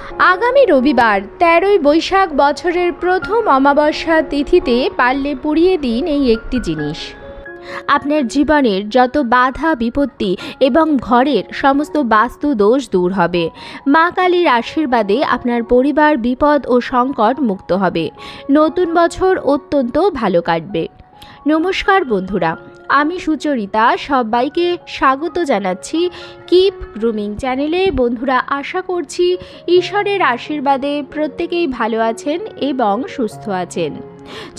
আগামী রবিবার ১৩ই বৈশাখ বছরের প্রথম অমাবস্যা তিথিতে পারলে পুড়িয়ে দিন এই একটি জিনিস। আপনার জীবনের যত বাধা বিপত্তি এবং ঘরের সমস্ত বাস্তু দোষ দূর হবে। মা কালীর আশীর্বাদে আপনার পরিবার বিপদ ও সংকট মুক্ত হবে। নতুন বছর অত্যন্ত ভালো কাটবে। নমস্কার বন্ধুরা, আমি সুচরিতা সবাইকে স্বাগত জানাচ্ছি কিপ গ্রুমিং চ্যানেলে। বন্ধুরা, আশা করছি ঈশ্বরের আশীর্বাদে প্রত্যেকেই ভালো আছেন এবং সুস্থ আছেন।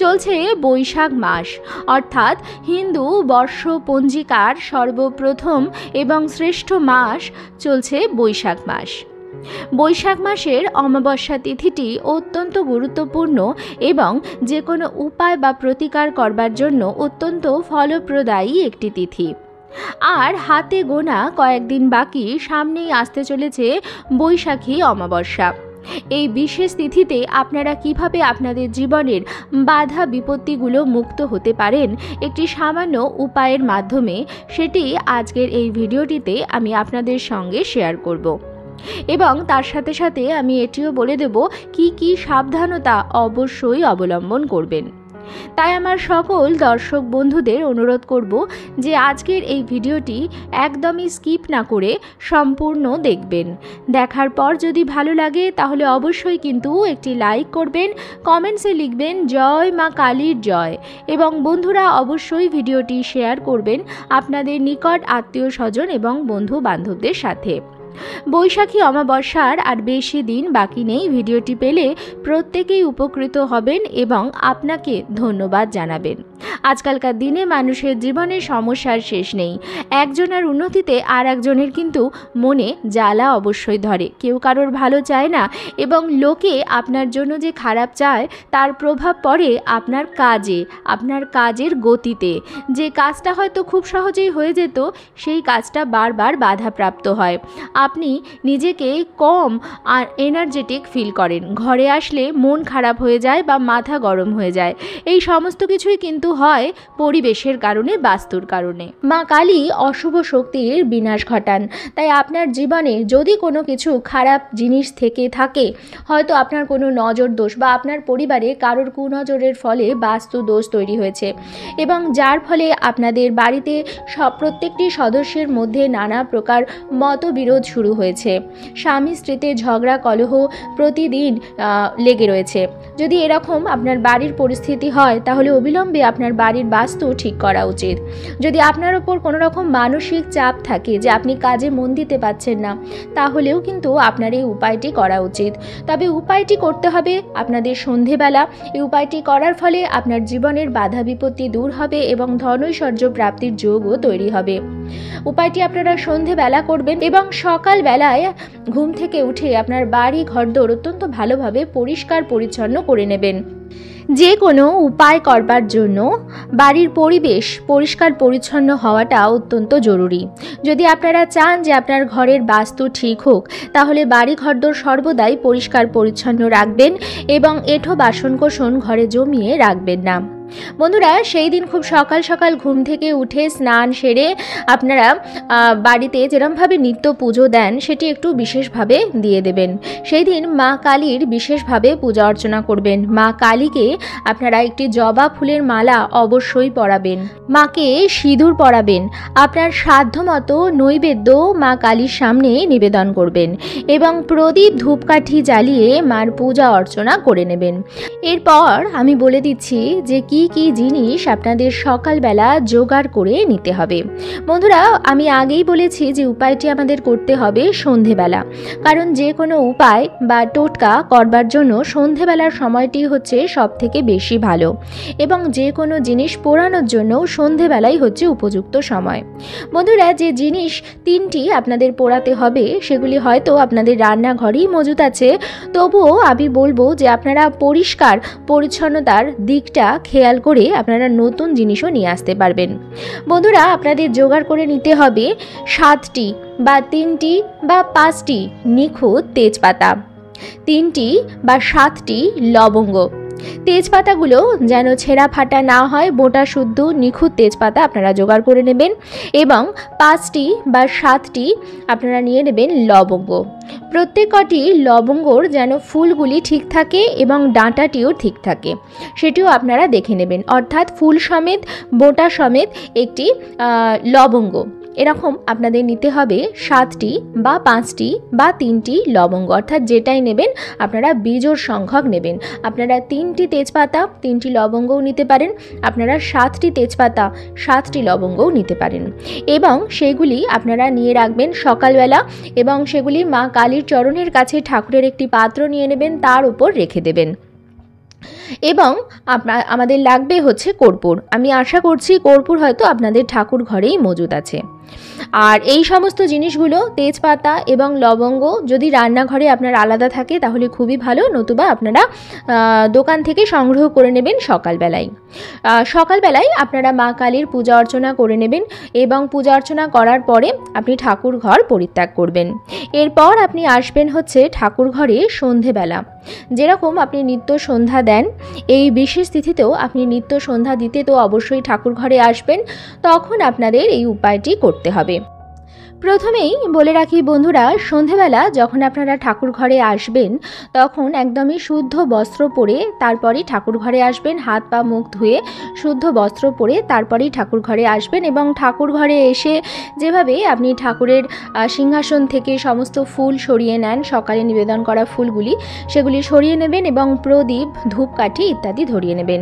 চলছে বৈশাখ মাস, অর্থাৎ হিন্দু বর্ষ পঞ্জিকার সর্বপ্রথম এবং শ্রেষ্ঠ মাস চলছে বৈশাখ মাস। বৈশাখ মাসের অমাবস্যা তিথিটি অত্যন্ত গুরুত্বপূর্ণ এবং যে কোনো উপায় বা প্রতিকার করবার জন্য অত্যন্ত ফলপ্রদায়ী একটি তিথি। আর হাতে গোনা কয়েকদিন বাকি, সামনেই আসতে চলেছে বৈশাখী অমাবস্যা। এই বিশেষ তিথিতে আপনারা কিভাবে আপনাদের জীবনের বাধা বিপত্তিগুলো মুক্ত হতে পারেন একটি সামান্য উপায়ের মাধ্যমে, সেটি আজকের এই ভিডিওটিতে আমি আপনাদের সঙ্গে শেয়ার করব। এবং তার সাথে সাথে আমি এটিও বলে দেব কি কি সাবধানতা অবশ্যই অবলম্বন করবেন। তাই আমার সকল দর্শক বন্ধুদের অনুরোধ করব যে আজকের এই ভিডিওটি একদমই স্কিপ না করে সম্পূর্ণ দেখবেন। দেখার পর যদি ভালো লাগে তাহলে অবশ্যই কিন্তু একটি লাইক করবেন, কমেন্টসে লিখবেন জয় মা কালীর জয়, এবং বন্ধুরা অবশ্যই ভিডিওটি শেয়ার করবেন আপনাদের নিকট আত্মীয় স্বজন এবং বন্ধু বান্ধবদের সাথে। বৈশাখী অমাবস্যার আর বেশি দিন বাকি নেই। ভিডিওটি পেলে প্রত্যেকেই উপকৃত হবেন এবং আপনাকে ধন্যবাদ জানাবেন। আজকালকার দিনে মানুষের জীবনে সমস্যার শেষ নেই। একজনের উন্নতিতে আর একজনের কিন্তু মনে জ্বালা অবশ্যই ধরে। কেউ কারোর ভালো চায় না এবং লোকে আপনার জন্য যে খারাপ চায় তার প্রভাব পড়ে আপনার কাজে, আপনার কাজের গতিতে। যে কাজটা হয়তো খুব সহজেই হয়ে যেত, সেই কাজটা বারবার বাধাপ্রাপ্ত হয়। আপনি নিজেকে কম আর এনার্জেটিক ফিল করেন। ঘরে আসলে মন খারাপ হয়ে যায় বা মাথা গরম হয়ে যায়। এই সমস্ত কিছুই কিন্তু হয় পরিবেশের কারণে, বাস্তুর কারণে। মা কালী অশুভ শক্তির বিনাশ ঘটান। তাই আপনার জীবনে যদি কোনো কিছু খারাপ জিনিস থেকে থাকে, হয়তো আপনার কোনো নজর দোষ বা আপনার পরিবারে কারোর কুনজরের ফলে বাস্তু দোষ তৈরি হয়েছে এবং যার ফলে আপনাদের বাড়িতে প্রত্যেকটি সদস্যের মধ্যে নানা প্রকার মতবিরোধ শুরু হয়েছে, স্বামী স্ত্রীতে ঝগড়া কলহ প্রতিদিন লেগে রয়েছে, যদি এরকম আপনার বাড়ির পরিস্থিতি হয় তাহলে অবিলম্বে আপনার বাড়ির বাস্তু ঠিক করা উচিত। যদি আপনার ওপর কোনো রকম মানসিক চাপ থাকে যে আপনি কাজে মন দিতে পারছেন না, তাহলেও কিন্তু আপনার এই উপায়টি করা উচিত। তবে উপায়টি করতে হবে আপনাদের সন্ধেবেলা। এই উপায়টি করার ফলে আপনার জীবনের বাধা বিপত্তি দূর হবে এবং ধনৈশ্বর্য প্রাপ্তির যোগও তৈরি হবে। উপায়টি আপনারা সন্ধেবেলা করবেন এবং সকালবেলায় ঘুম থেকে উঠে আপনার বাড়ি ঘরদোর অত্যন্ত ভালোভাবে পরিষ্কার পরিচ্ছন্ন করে নেবেন। যে কোনো উপায় করবার জন্য বাড়ির পরিবেশ পরিষ্কার পরিচ্ছন্ন হওয়াটা অত্যন্ত জরুরি। যদি আপনারা চান যে আপনার ঘরের বাস্তু ঠিক হোক, তাহলে বাড়ি ঘরদোর সর্বদাই পরিষ্কার পরিচ্ছন্ন রাখবেন এবং এঁঠো বাসনকোসন ঘরে জমিয়ে রাখবেন না। বন্ধুরা, সেই দিন খুব সকাল সকাল ঘুম থেকে উঠে স্নান সেরে আপনারা বাড়িতে যেরমভাবে নিত্য পুজো দেন সেটি একটু বিশেষভাবে দিয়ে দেবেন। সেই দিন মা কালীর বিশেষভাবে পূজা অর্চনা করবেন। মা কালীকে আপনারা একটি জবা ফুলের মালা অবশ্যই পরাবেন, মাকে সিঁদুর পরাবেন, আপনার সাধ্যমতো নৈবেদ্য মা কালীর সামনে নিবেদন করবেন এবং প্রদীপ ধূপকাঠি জ্বালিয়ে মার পূজা অর্চনা করে নেবেন। এরপর আমি বলে দিচ্ছি যে কি কি জিনিস আপনাদের সকালবেলা জোগাড় করে নিতে হবে। বন্ধুরা, আমি আগেই বলেছি যে উপায়টি আমাদের করতে হবে সন্ধেবেলা, কারণ যে কোনো উপায় বা টোটকা করবার জন্য সন্ধেবেলার সময়টি হচ্ছে সব থেকে বেশি ভালো এবং যে কোনো জিনিস পোড়ানোর জন্য সন্ধেবেলাই হচ্ছে উপযুক্ত সময়। বন্ধুরা, যে জিনিস তিনটি আপনাদের পোড়াতে হবে সেগুলি হয়তো আপনাদের রান্নাঘরেই মজুদ আছে, তবুও আমি বলবো যে আপনারা পরিষ্কার পরিচ্ছন্নতার দিকটা খেয়াল করে আপনারা নতুন জিনিসও নিয়ে আসতে পারবেন। বন্ধুরা, আপনাদের জোগাড় করে নিতে হবে 7টি বা 3টি বা 5টি নিখুঁত তেজপাতা, 3টি বা 7টি লবঙ্গ, তেজপাতাগুলো যেন ছেঁড়া ফাটা না হয়, বোটা শুদ্ধ নিখুঁত তেজপাতা আপনারা জোগাড় করে নেবেন। এবং 5টি বা 7টি আপনারা নিয়ে নেবেন লবঙ্গ। প্রত্যেকটি লবঙ্গর যেন ফুলগুলি ঠিক থাকে এবং ডাঁটাটিও ঠিক থাকে, সেটিও আপনারা দেখে নেবেন। অর্থাৎ ফুল সমেত বোটা সমেত একটি লবঙ্গ এরকম আপনাদের নিতে হবে 7টি বা 5টি বা 3টি লবঙ্গ, অর্থাৎ যেটাই নেবেন আপনারা বিজোড় সংখ্যক নেবেন। আপনারা 3টি তেজপাতা 3টি লবঙ্গও নিতে পারেন, আপনারা 7টি তেজপাতা 7টি লবঙ্গও নিতে পারেন। এবং সেগুলি আপনারা নিয়ে রাখবেন সকালবেলা, এবং সেগুলি মা কালীর চরণের কাছে ঠাকুরের একটি পাত্র নিয়ে নেবেন, তার উপর রেখে দেবেন। এবং আমাদের লাগবে হচ্ছে কর্পূর। আমি আশা করছি কর্পূর হয়তো আপনাদের ঠাকুর ঘরেই মজুদ আছে। আর এই সমস্ত জিনিসগুলো তেজপাতা এবং লবঙ্গ যদি রান্নাঘরে আপনার আলাদা থাকে তাহলে খুবই ভালো, নতুবা আপনারা দোকান থেকে সংগ্রহ করে নেবেন সকালবেলায়। সকালবেলায় আপনারা মা কালীর পূজা অর্চনা করে নেবেন, এবং পূজা অর্চনা করার পরে আপনি ঠাকুর ঘর পরিত্যাগ করবেন। এরপর আপনি আসবেন হচ্ছে ঠাকুর ঘরে সন্ধেবেলা। যেরকম আপনি নিত্য সন্ধ্যা দেন, এই বিশেষ তিথিতেও আপনি নিত্য সন্ধ্যা দিতে তো অবশ্যই ঠাকুর ঘরে আসবেন। তখন আপনাদের এই উপায়টি করতে হবে। প্রথমেই বলে রাখি বন্ধুরা, সন্ধেবেলা যখন আপনারা ঠাকুর ঘরে আসবেন তখন একদমই শুদ্ধ বস্ত্র পরে তারপরেই ঠাকুর ঘরে আসবেন। হাত পা মুখ ধুয়ে শুদ্ধ বস্ত্র পরে তারপরেই ঠাকুর ঘরে আসবেন। এবং ঠাকুর ঘরে এসে যেভাবে আপনি ঠাকুরের সিংহাসন থেকে সমস্ত ফুল সরিয়ে নেন, সকালে নিবেদন করা ফুলগুলি সেগুলি সরিয়ে নেবেন, এবং প্রদীপ ধূপকাঠি ইত্যাদি ধরিয়ে নেবেন।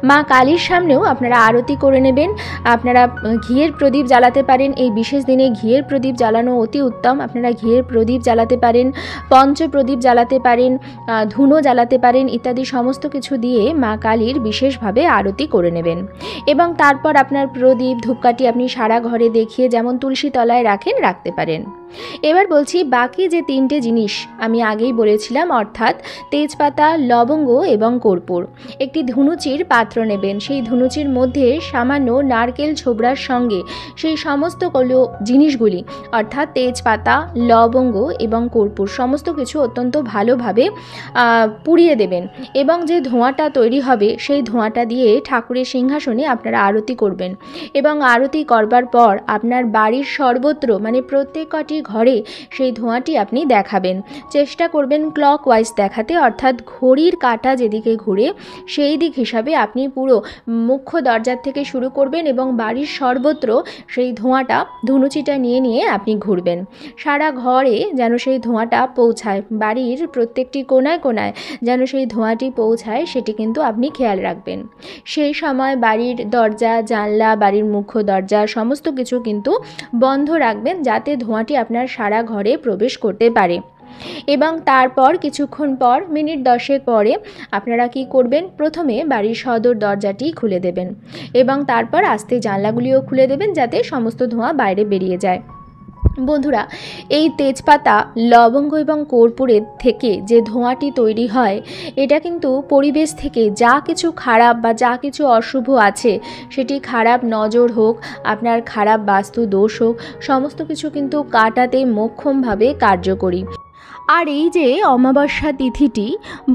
মা কালীর সামনেও আপনারা আরতি করে নেবেন। আপনারা ঘিয়ের প্রদীপ জ্বালাতে পারেন, এই বিশেষ দিনে ঘিয়ের প্রদীপ জ্বালানো অতি উত্তম। আপনারা ঘিয়ের প্রদীপ জ্বালাতে পারেন, পঞ্চ প্রদীপ জ্বালাতে পারেন, ধুনো জ্বালাতে পারেন, ইত্যাদি সমস্ত কিছু দিয়ে মা কালীর বিশেষভাবে আরতি করে নেবেন। এবং তারপর আপনার প্রদীপ ধূপকাঠি আপনি সারা ঘরে দেখিয়ে যেমন তুলসী তলায় রাখেন রাখতে পারেন। এবার বলছি বাকি যে 3টে জিনিস আমি আগেই বলেছিলাম, অর্থাৎ তেজপাতা, লবঙ্গ এবং কর্পূর। একটি ধুনুচির পাত্র নেবেন, সেই ধুনুচির মধ্যে সামান্য নারকেল ছোবড়ার সঙ্গে সেই সমস্ত জিনিসগুলি অর্থাৎ তেজপাতা, লবঙ্গ এবং কর্পূর সমস্ত কিছু অত্যন্ত ভালোভাবে পুড়িয়ে দেবেন। এবং যে ধোঁয়াটা তৈরি হবে সেই ধোঁয়াটা দিয়ে ঠাকুরের সিংহাসনে আপনারা আরতি করবেন। এবং আরতি করবার পর আপনার বাড়ির সর্বত্র মানে প্রত্যেকটি ঘরে সেই ধোঁয়াটি আপনি দেখাবেন। চেষ্টা করবেন ক্লকওয়াইজ দেখাতে, অর্থাৎ ঘড়ির কাঁটা যেদিকে ঘুরে সেই দিক হিসাবে আপনি পুরো মুখ্য দরজার থেকে শুরু করবেন এবং বাড়ির সর্বত্র সেই ধোঁয়াটা ধুনুচিটা নিয়ে নিয়ে আপনি ঘুরবেন। সারা ঘরে যেন সেই ধোঁয়াটা পৌঁছায়, বাড়ির প্রত্যেকটি কোনায় কোনায় যেন সেই ধোঁয়াটি পৌঁছায়, সেটি কিন্তু আপনি খেয়াল রাখবেন। সেই সময় বাড়ির দরজা জানলা, বাড়ির মুখ্য দরজা সমস্ত কিছু কিন্তু বন্ধ রাখবেন, যাতে ধোঁয়াটি আপনার সারা ঘরে প্রবেশ করতে পারে। এবং তারপর কিছুক্ষণ পর মিনিট 10 পরে আপনারা কি করবেন, প্রথমে বাড়ির সদর দরজাটি খুলে দেবেন এবং তারপর আস্তে জানলাগুলিও খুলে দেবেন, যাতে সমস্ত ধোঁয়া বাইরে বেরিয়ে যায়। বন্ধুরা, এই তেজপাতা, লবঙ্গ এবং কর্পূরের থেকে যে ধোঁয়াটি তৈরি হয়, এটা কিন্তু পরিবেশ থেকে যা কিছু খারাপ বা যা কিছু অশুভ আছে, সেটি খারাপ নজর হোক, আপনার খারাপ বাস্তু দোষ হোক, সমস্ত কিছু কিন্তু কাটাতে মোক্ষমভাবে কার্যকরী। আর এই যে অমাবস্যা তিথিটি,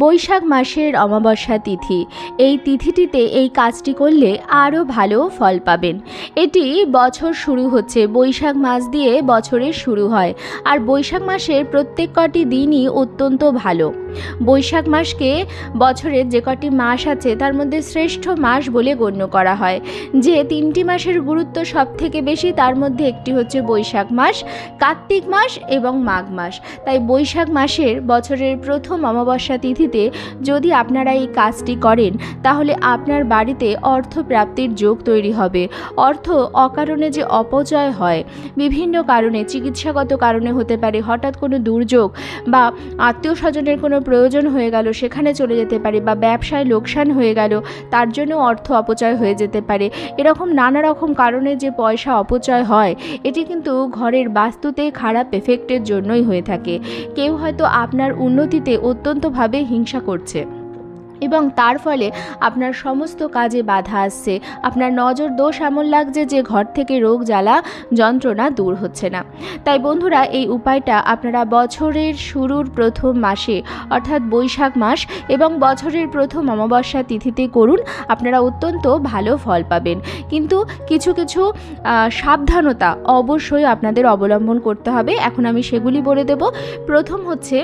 বৈশাখ মাসের অমাবস্যা তিথি, এই তিথিটিতে এই কাজটি করলে আরও ভালো ফল পাবেন। এটি বছর শুরু হচ্ছে, বৈশাখ মাস দিয়ে বছরের শুরু হয়, আর বৈশাখ মাসের প্রত্যেক কটি দিনই অত্যন্ত ভালো। বৈশাখ মাসকে বছরের যে কটি মাস আছে তার মধ্যে শ্রেষ্ঠ মাস বলে গণ্য করা হয়। যে 3টি মাসের গুরুত্ব সব থেকে বেশি, তার মধ্যে একটি হচ্ছে বৈশাখ মাস, কার্তিক মাস এবং মাঘ মাস। তাই বৈশাখ মাসের বছরের প্রথম অমাবস্যা তিথিতে যদি আপনারা এই কাজটি করেন, তাহলে আপনার বাড়িতে অর্থ প্রাপ্তির যোগ তৈরি হবে। অর্থ অকারণে যে অপচয় হয়, বিভিন্ন কারণে, চিকিৎসাগত কারণে হতে পারে, হঠাৎ কোনো দুর্যোগ বা আত্মীয় স্বজনের কোনো প্রয়োজন হয়ে গেল সেখানে চলে যেতে পারে, বা ব্যবসায় লোকসান হয়ে গেল তার জন্য অর্থ অপচয় হয়ে যেতে পারে। এরকম নানা রকম কারণে যে পয়সা অপচয় হয়, এটি কিন্তু ঘরের বাস্তুতে খারাপ এফেক্টের জন্যই হয়ে থাকে। কেউ হয়তো আপনার উন্নতিতে অত্যন্তভাবে হিংসা করছে, এবং তার ফলে আপনার সমস্ত কাজে বাধা আসছে, আপনার নজর দোষ এমন লাগছে যে ঘর থেকে রোগ জ্বালা যন্ত্রণা দূর হচ্ছে না। তাই বন্ধুরা, এই উপায়টা আপনারা বছরের শুরুর প্রথম মাসে অর্থাৎ বৈশাখ মাস এবং বছরের প্রথম অমাবস্যা তিথিতে করুন, আপনারা অত্যন্ত ভালো ফল পাবেন। কিন্তু কিছু কিছু সাবধানতা অবশ্যই আপনাদের অবলম্বন করতে হবে। এখন আমি সেগুলি বলে দেব। প্রথম হচ্ছে,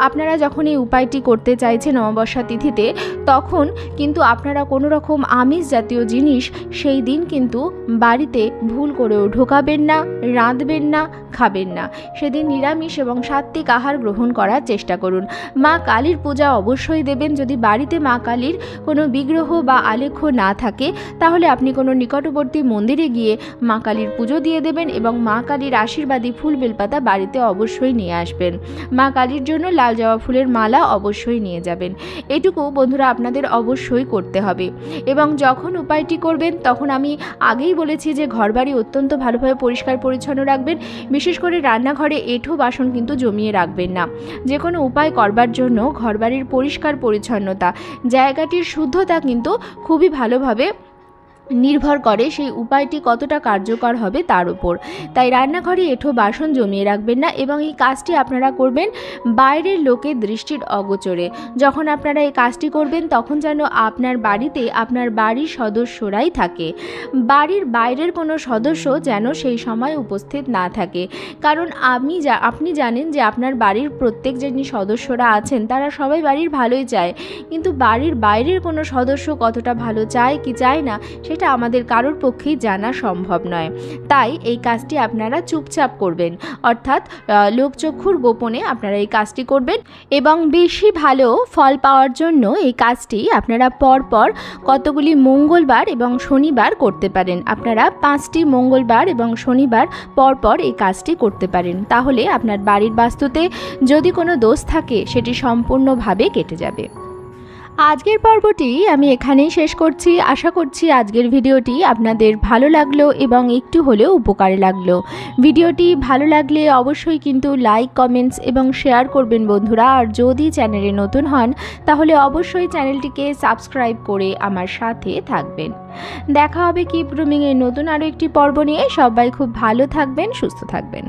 আপনারা যখন এই উপায়টি করতে চাইছেন অমাবস্যা তিথিতে, তখন কিন্তু আপনারা কোনো রকম আমিষ জাতীয় জিনিস সেই দিন কিন্তু বাড়িতে ভুল করেও ঢোকাবেন না, রাঁধবেন না, খাবেন না। সেদিন নিরামিষ এবং সাত্ত্বিক আহার গ্রহণ করার চেষ্টা করুন। মা কালীর পূজা অবশ্যই দেবেন। যদি বাড়িতে মা কালীর কোনো বিগ্রহ বা আলেখ্য না থাকে, তাহলে আপনি কোনো নিকটবর্তী মন্দিরে গিয়ে মা কালীর পুজো দিয়ে দেবেন এবং মা কালীর আশীর্বাদী ফুল বেলপাতা বাড়িতে অবশ্যই নিয়ে আসবেন। মা কালীর জন্য লাল জবা ফুলের মালা অবশ্যই নিয়ে যাবেন। এটুকু বন্ধুরা আপনাদের অবশ্যই করতে হবে। এবং যখন উপায়টি করবেন, তখন আমি আগেই বলেছি যে ঘরবাড়ি অত্যন্ত ভালোভাবে পরিষ্কার পরিচ্ছন্ন রাখবেন। বিশেষ করে রান্নাঘরে এঁঠো বাসন কিন্তু জমিয়ে রাখবেন না। যে কোনো উপায় করবার জন্য ঘরবাড়ির পরিষ্কার পরিচ্ছন্নতা, জায়গাটির শুদ্ধতা কিন্তু খুবই ভালোভাবে নির্ভর করে সেই উপায়টি কতটা কার্যকর হবে তার উপর। তাই রান্নাঘরে এঁঠো বাসন জমিয়ে রাখবেন না এবং এই কাজটি আপনারা করবেন বাইরের লোকের দৃষ্টির অগোচরে। যখন আপনারা এই কাজটি করবেন, তখন যেন আপনার বাড়িতে আপনার বাড়ির সদস্যরাই থাকে, বাড়ির বাইরের কোনো সদস্য যেন সেই সময় উপস্থিত না থাকে। কারণ আপনি জানেন যে আপনার বাড়ির প্রত্যেক যিনি সদস্যরা আছেন তারা সবাই বাড়ির ভালোই চায়, কিন্তু বাড়ির বাইরের কোনো সদস্য কতটা ভালো চায় কি চায় না সেটা আমাদের কারোর পক্ষেই জানা সম্ভব নয়। তাই এই কাজটি আপনারা চুপচাপ করবেন, অর্থাৎ লোকচক্ষুর গোপনে আপনারা এই কাজটি করবেন। এবং বেশি ভালো ফল পাওয়ার জন্য এই কাজটি আপনারা পরপর কতগুলি মঙ্গলবার এবং শনিবার করতে পারেন। আপনারা 5টি মঙ্গলবার এবং শনিবার পরপর এই কাজটি করতে পারেন। তাহলে আপনার বাড়ির বাস্তুতে যদি কোনো দোষ থাকে সেটি সম্পূর্ণভাবে কেটে যাবে। আজকের পর্বটি আমি এখানেই শেষ করছি। আশা করছি আজকের ভিডিওটি আপনাদের ভালো লাগলো এবং একটু হলেও উপকারে লাগলো। ভিডিওটি ভালো লাগলে অবশ্যই কিন্তু লাইক, কমেন্টস এবং শেয়ার করবেন বন্ধুরা। আর যদি চ্যানেলে নতুন হন তাহলে অবশ্যই চ্যানেলটিকে সাবস্ক্রাইব করে আমার সাথে থাকবেন। দেখা হবে কিপ গ্রুমিংয়ের নতুন আরও একটি পর্ব নিয়ে। সবাই খুব ভালো থাকবেন, সুস্থ থাকবেন।